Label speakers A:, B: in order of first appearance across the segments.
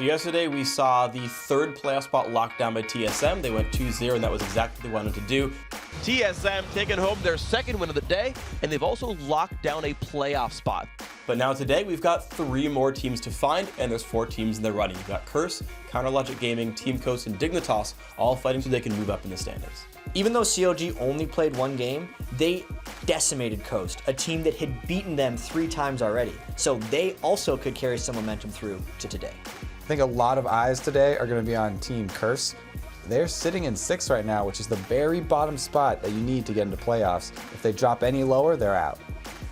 A: So yesterday we saw the third playoff spot locked down by TSM. They went 2-0, and that was exactly what they wanted to do.
B: TSM taking home their second win of the day, and they've also locked down a playoff spot.
A: But now today we've got 3 more teams to find, and there's 4 teams in the running. We've got Curse, Counterlogic Gaming, Team Coast, and Dignitas all fighting so they can move up in the standings.
C: Even though CLG only played 1 game, they decimated Coast, a team that had beaten them 3 times already. So they also could carry some momentum through to today.
D: I think a lot of eyes today are going to be on Team Curse. They're sitting in 6th right now, which is the very bottom spot that you need to get into playoffs. If they drop any lower, they're out.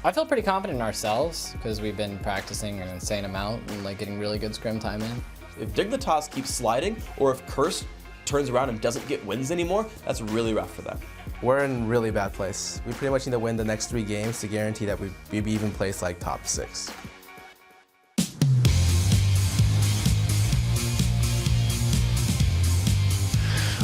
E: I feel pretty confident in ourselves because we've been practicing an insane amount and getting really good scrim time in.
A: If Dignitas keeps sliding, or if Curse turns around and doesn't get wins anymore, that's really rough for them.
F: We're in a really bad place. We pretty much need to win the next 3 games to guarantee that we'd be even placed top 6.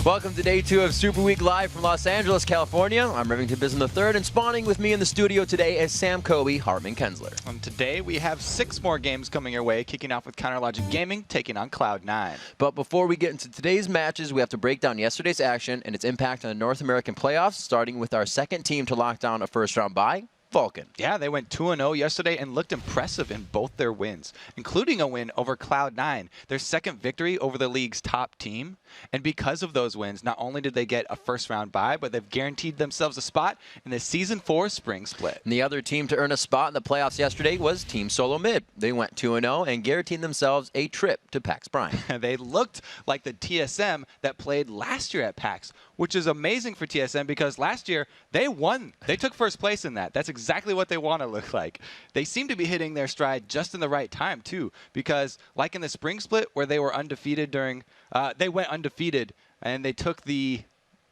B: Welcome to day 2 of Super Week live from Los Angeles, California. I'm Rivington Bisson III, and spawning with me in the studio today is Sam Kobe, Hartman Kensler.
G: And today we have 6 more games coming your way, kicking off with Counterlogic Gaming taking on Cloud9.
B: But before we get into today's matches, we have to break down yesterday's action and its impact on the North American playoffs, starting with our second team to lock down a first-round bye, Vulcun.
G: Yeah, they went 2-0 yesterday and looked impressive in both their wins, including a win over Cloud9, their second victory over the league's top team. And because of those wins, not only did they get a first-round bye, but they've guaranteed themselves a spot in the Season 4 Spring Split.
B: And the other team to earn a spot in the playoffs yesterday was Team Solo Mid. They went 2-0 and guaranteed themselves a trip to PAX Prime.
G: They looked like the TSM that played last year at PAX, which is amazing for TSM because last year they won. They took first place in that. That's exactly what they want to look like. They seem to be hitting their stride just in the right time, too, because like in the Spring Split where they were undefeated during they went undefeated and they took the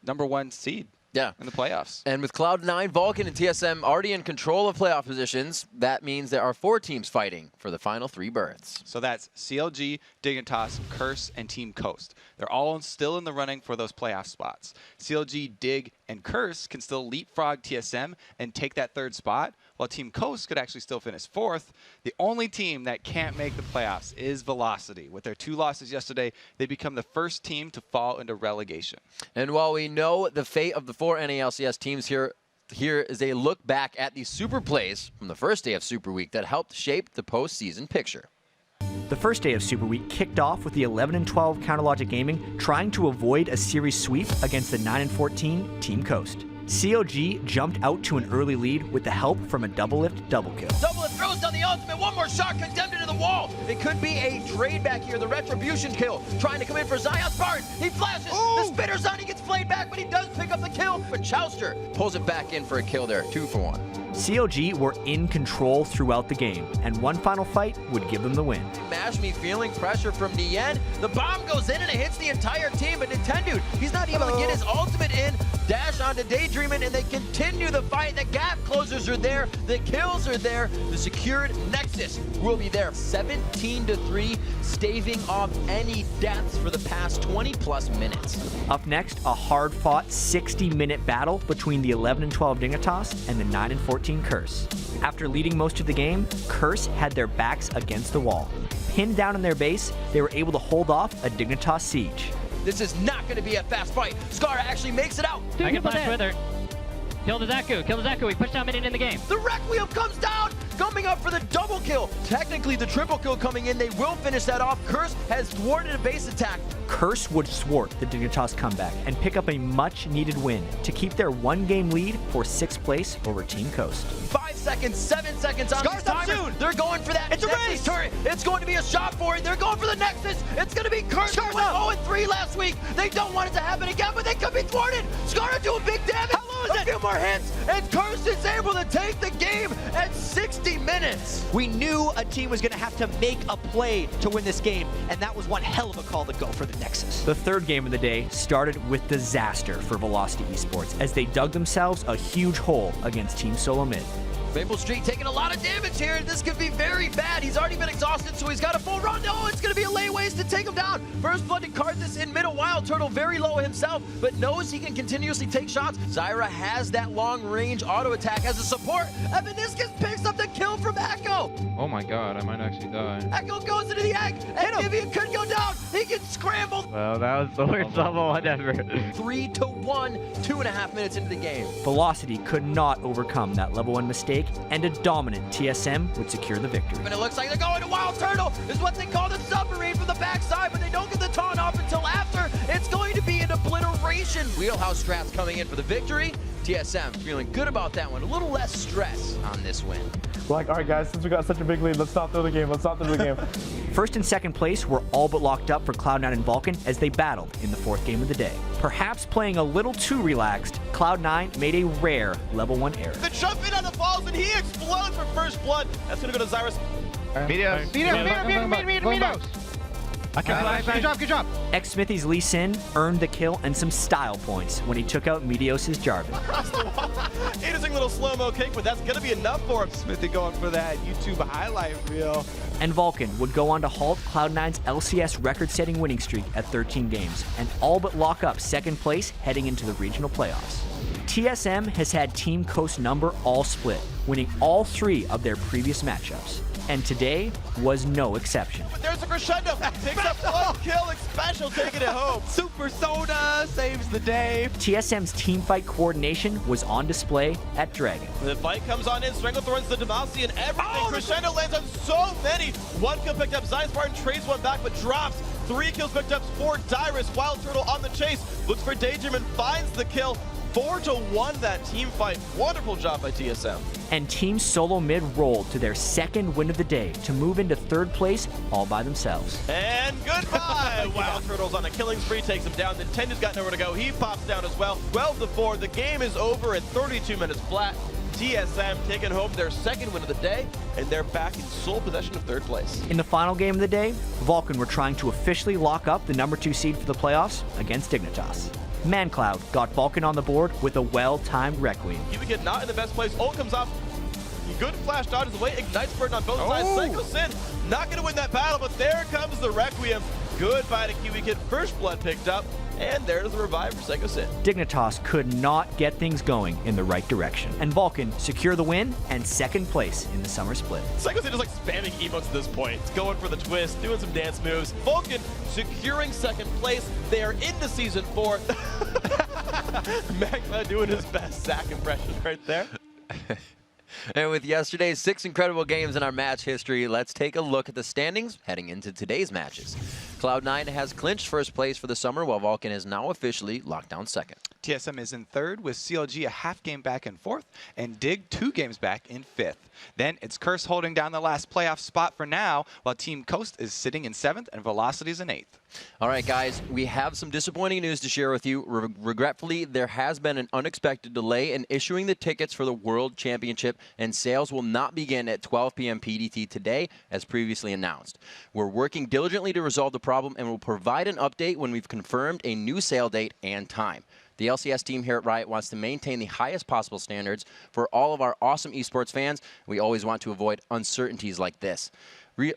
G: #1 seed in the playoffs.
B: And with Cloud9, Vulcun, and TSM already in control of playoff positions, that means there are 4 teams fighting for the final 3 berths.
G: So that's CLG, Dignitas, Curse, and Team Coast. They're all still in the running for those playoff spots. CLG, Dig, and Curse can still leapfrog TSM and take that 3rd spot, while Team Coast could actually still finish 4th. The only team that can't make the playoffs is Velocity. With their 2 losses yesterday, they become the first team to fall into relegation.
B: And while we know the fate of the 4 NALCS teams here is a look back at the super plays from the first day of Super Week that helped shape the postseason picture.
C: The first day of Super Week kicked off with the 11-12 Counterlogic Gaming trying to avoid a series sweep against the 9-14 Team Coast. CLG jumped out to an early lead with the help from a double lift double kill.
B: Double lift throws down the ultimate, 1 more shot condemned into the wall. It could be a trade back here, the retribution kill. Trying to come in for Zion Spartan. He flashes, the spitter's on, he gets flayed back, but he does pick up the kill. But Chowster pulls it back in for a kill there, 2 for 1.
C: CLG were in control throughout the game, and one final fight would give them the win.
B: Mashme feeling pressure from Nien. The bomb goes in and it hits the entire team, but Nintendo, he's not able to get his ultimate in. Dash onto Daydreamin', and they continue the fight. The gap closers are there. The kills are there. The secured Nexus will be there. 17-3, staving off any deaths for the past 20-plus minutes.
C: Up next, a hard-fought 60-minute battle between the 11-12 Dignitas and the 9-14 Curse. After leading most of the game, Curse had their backs against the wall. Pinned down in their base, they were able to hold off a Dignitas siege.
B: This is not going to be a fast fight. Scar actually makes it out.
H: I can flash with her. Kill the Zaku. He pushed down minion in the game.
B: The Requiem comes down, coming up for the double kill. Technically, the triple kill coming in. They will finish that off. Curse has thwarted a base attack.
C: Curse would thwart the Dignitas comeback and pick up a much-needed win to keep their 1-game lead for 6th place over Team Coast.
B: 5 seconds, 7 seconds on
C: Scar's
B: the
C: up
B: timer.
C: soon.
B: They're going for that.
C: It's a race.
B: Turret. It's going to be a shot for it. They're going for the Nexus. It's going to be Curse. They went 0-3 last week. They don't want it to happen again, but they could be thwarted. Scar doing big damage. A few more hits, and Curse is able to take the game at 60 minutes.
I: We knew a team was going to have to make a play to win this game, and that was one hell of a call to go for the Nexus.
C: The 3rd game of the day started with disaster for Velocity Esports as they dug themselves a huge hole against Team Solo Mid.
B: Maple Street taking a lot of damage here. This could be very bad. He's already been exhausted, so he's got a full run. No, it's going to be a layways to take him down. First Blood to card this in middle. Wild Turtle very low himself, but knows he can continuously take shots. Zyra has that long-range auto attack as a support. Evaniscus picks up the kill from Echo.
J: Oh my god, I might actually die.
B: Echo goes into the egg, and Vivian could go down. He gets scrambled.
J: Well, that was the worst level one ever.
B: 3-1, 2.5 minutes into the game.
C: Velocity could not overcome that level 1 mistake, and a dominant TSM would secure the victory.
B: And it looks like they're going to Wild Turtle, is what they call the submarine from the backside, but they don't get the taunt off until after. It's going to be an obliteration. Wheelhouse Strats coming in for the victory. TSM feeling good about that one. A little less stress on this win.
K: We're like, all right, guys, since we got such a big lead, let's not throw the game. Let's not throw the game.
C: First and second place were all but locked up for Cloud9 and Vulcun as they battled in the 4th game of the day. Perhaps playing a little too relaxed, Cloud9 made a rare level 1 error.
A: The jump in on the balls, and he explodes for first blood. That's going to go to Zyrus.
J: Good job.
C: Ex-Smithy's Lee Sin earned the kill and some style points when he took out Meteos' Jarvan.
A: Across the wall. Interesting little slow-mo kick, but that's going to be enough for him.
G: Smithy going for that YouTube highlight reel.
C: And Vulcun would go on to halt Cloud9's LCS record-setting winning streak at 13 games and all but lock up second place heading into the regional playoffs. TSM has had Team Coast number all split, winning all 3 of their previous matchups. And today was no exception.
A: But there's a crescendo. Picks up one kill, special, taking it home.
G: Super Soda saves the day.
C: TSM's teamfight coordination was on display at Dragon.
A: The fight comes on in, Stranglethorns the Demacia and everything. Crescendo lands on so many. 1 kill picked up, Zion Spartan trades one back, but drops. 3 kills picked up for Dyrus. Wild Turtle on the chase. Looks for Daydream and finds the kill. 4-1 that team fight. Wonderful job by TSM.
C: And Team Solo Mid rolled to their 2nd win of the day to move into 3rd place all by themselves.
A: And goodbye! Wild Turtle's on a killing spree, takes him down. Nintendo's got nowhere to go. He pops down as well. 12-4. The game is over at 32 minutes flat. TSM taking home their 2nd win of the day, and they're back in sole possession of 3rd place.
C: In the final game of the day, Vulcun were trying to officially lock up the number 2 seed for the playoffs against Dignitas. ManCloud got Vulcun on the board with a well-timed Requiem.
A: Kiwikid not in the best place. Ult comes off. Good flash dodges away. Ignites burden on both sides. Psycho Sin not going to win that battle, but there comes the Requiem. Goodbye to Kiwikid. First blood picked up, and there's the revive for Psycho Sin.
C: Dignitas could not get things going in the right direction, and Vulcun secure the win and 2nd place in the summer split.
A: Psycho Sin is like spamming emotes at this point. It's going for the twist, doing some dance moves. Vulcun securing 2nd place. They are into Season 4. Magma doing his best Zach impression right there.
B: And with yesterday's 6 incredible games in our match history, let's take a look at the standings heading into today's matches. Cloud9 has clinched 1st place for the summer, while Vulcun is now officially locked down 2nd.
G: TSM is in 3rd, with CLG a half game back in 4th, and Dig 2 games back in 5th. Then it's Curse holding down the last playoff spot for now, while Team Coast is sitting in 7th and Velocity is in 8th.
B: All right, guys, we have some disappointing news to share with you. Regretfully, there has been an unexpected delay in issuing the tickets for the World Championship, and sales will not begin at 12 p.m. PDT today, as previously announced. We're working diligently to resolve the problem, and will provide an update when we've confirmed a new sale date and time. The LCS team here at Riot wants to maintain the highest possible standards for all of our awesome esports fans. We always want to avoid uncertainties like this.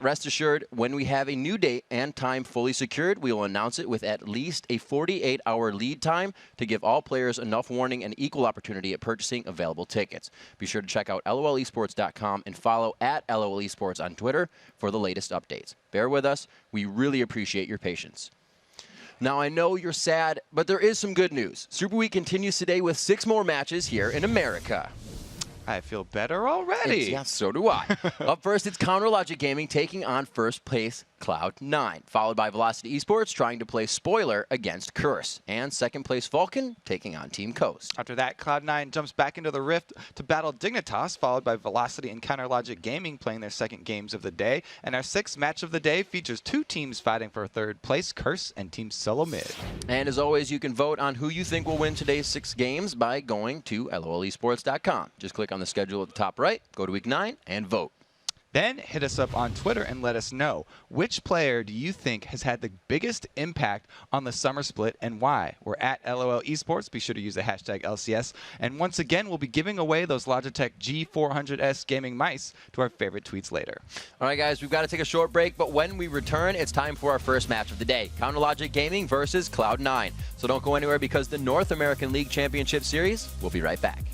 B: Rest assured, when we have a new date and time fully secured, we will announce it with at least a 48-hour lead time to give all players enough warning and equal opportunity at purchasing available tickets. Be sure to check out lolesports.com and follow at LOLesports on Twitter for the latest updates. Bear with us. We really appreciate your patience. Now, I know you're sad, but there is some good news. Super Week continues today with 6 more matches here in America.
G: I feel better already.
B: Yeah, so do I. Up first, it's Counter Logic Gaming taking on 1st place Cloud9, followed by Velocity Esports trying to play Spoiler against Curse, and 2nd place Vulcun taking on Team Coast.
G: After that, Cloud9 jumps back into the Rift to battle Dignitas, followed by Velocity and Counter Logic Gaming playing their 2nd games of the day. And our 6th match of the day features 2 teams fighting for 3rd place, Curse and Team Solo Mid.
B: And as always, you can vote on who you think will win today's 6 games by going to lolesports.com. Just click on the schedule at the top right, go to week 9, and vote.
G: Then hit us up on Twitter and let us know, which player do you think has had the biggest impact on the summer split and why? We're at LOL Esports. Be sure to use the hashtag LCS. And once again, we'll be giving away those Logitech G400S gaming mice to our favorite tweets later.
B: All right, guys, we've got to take a short break, but when we return, it's time for our first match of the day, Counter Logic Gaming versus Cloud9. So don't go anywhere because the North American League Championship Series will be right back.